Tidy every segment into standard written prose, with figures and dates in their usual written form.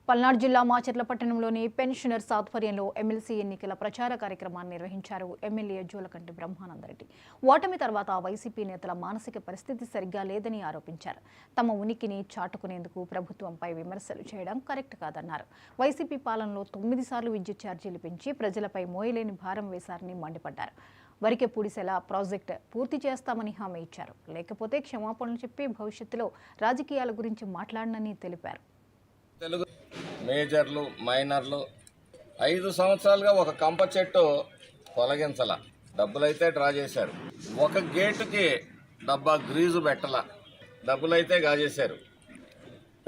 పల్నాడు జిల్లా మాచర్ల పట్టణంలోని పెన్షనర్స్ ఆధ్వర్యంలో ఎమ్మెల్సీ ఎన్నికల ప్రచార కార్యక్రమాన్ని నిర్వహించారు ఎమ్మెల్యే జూలకంటి బ్రహ్మానందరెడ్డి. ఓటమి తర్వాత వైసీపీ నేతల మానసిక పరిస్థితి సరిగ్గా లేదని ఆరోపించారు. తమ ఉనికిని చాటుకునేందుకు ప్రభుత్వంపై విమర్శలు చేయడం కరెక్ట్ కాదన్నారు. వైసీపీ పాలనలో 9 సార్లు విద్యుత్ ఛార్జీలు పెంచి ప్రజలపై మోయలేని భారం వేశారని మండిపడ్డారు. వరికెపూడిసెల ప్రాజెక్టు పూర్తి చేస్తామని హామీ ఇచ్చారు. లేకపోతే క్షమాపణలు చెప్పి భవిష్యత్తులో రాజకీయాల గురించి మాట్లాడనని తెలిపారు. తెలుగు మేజర్లు మైనర్లు 5 సంవత్సరాలుగా ఒక కంప చెట్టు తొలగించాల, డబ్బులైతే డ్రా చేశారు. ఒక గేటుకి డబ్బా గ్రీజు పెట్టాల, డబ్బులైతే గాజేశారు.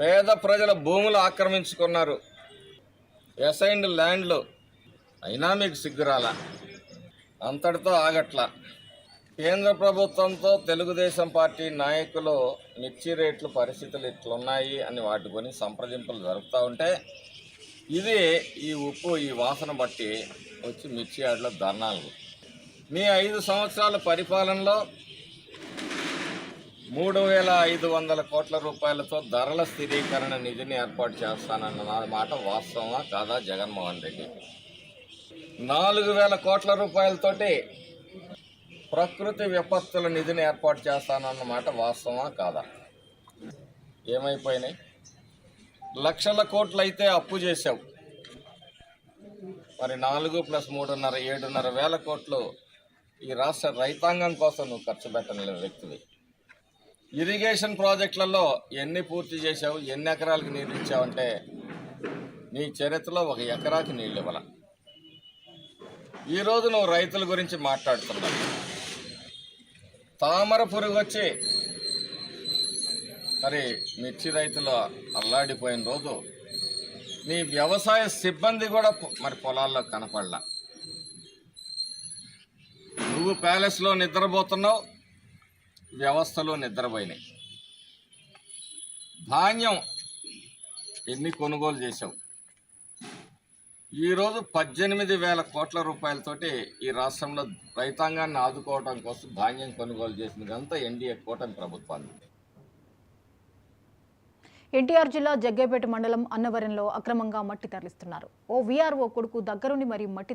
పేద ప్రజల భూములు ఆక్రమించుకున్నారు, అసైన్డ్ ల్యాండ్లు, అయినా మీకు సిగ్గురాల. అంతటితో ఆగట్ల. కేంద్ర ప్రభుత్వంతో తెలుగుదేశం పార్టీ నాయకులు మిర్చి రేట్లు పరిస్థితులు ఇట్లున్నాయి అని వాటి గురించి సంప్రదింపులు జరుపుతూ ఉంటే ఇది ఈ ఉప్పు ఈ వాసన బట్టి వచ్చి మిర్చి యార్డులో ధర్నాలు. మీ 5 సంవత్సరాల పరిపాలనలో 3,500 కోట్ల రూపాయలతో ధరల స్థిరీకరణ నిధిని ఏర్పాటు చేస్తానన్న మాట వాస్తవమా కాదా? జగన్మోహన్ రెడ్డి 4,000 కోట్ల రూపాయలతోటి ప్రకృతి విపత్తుల నిధిని ఏర్పాటు చేస్తానన్నమాట వాస్తవమా కాదా? ఏమైపోయినాయి? లక్షల కోట్లు అయితే అప్పు చేశావు. మరి 4 + 3.5 7.5 వేల కోట్లు ఈ రాష్ట్ర రైతాంగం కోసం నువ్వు ఖర్చు పెట్టని వ్యక్తివి. ఇరిగేషన్ ప్రాజెక్టులలో ఎన్ని పూర్తి చేశావు? ఎన్ని ఎకరాలకు నీళ్ళు ఇచ్చావంటే నీ చరిత్రలో 1 ఎకరాకి నీళ్ళు ఇవ్వాల. ఈరోజు నువ్వు రైతుల గురించి మాట్లాడుతున్నావు. తామర పురుగు వచ్చి మరి మిర్చి రైతులు అల్లాడిపోయిన రోజు నీ వ్యవసాయ సిబ్బంది కూడా మరి పొలాల్లో కనపడలా. నువ్వు ప్యాలెస్లో నిద్రపోతున్నావు, వ్యవస్థలో నిద్రపోయినాయి. ధాన్యం ఎన్ని కొనుగోలు చేశావు? ఈరోజు 18,000 కోట్ల రూపాయలతోటి ఈ రాష్ట్రంలో రైతాంగాన్ని ఆదుకోవడం కోసం ధాన్యం కొనుగోలు చేసినదంతా ఎన్డీఏ కూటమి ప్రభుత్వాన్ని. ఎన్టీఆర్ జిల్లా జగ్గైపేట మండలం అన్నవరంలో అక్రమంగా మట్టి తరలిస్తున్నారు. ఓ వీఆర్ఓ కొడుకు దగ్గరుండి మరీ మట్టి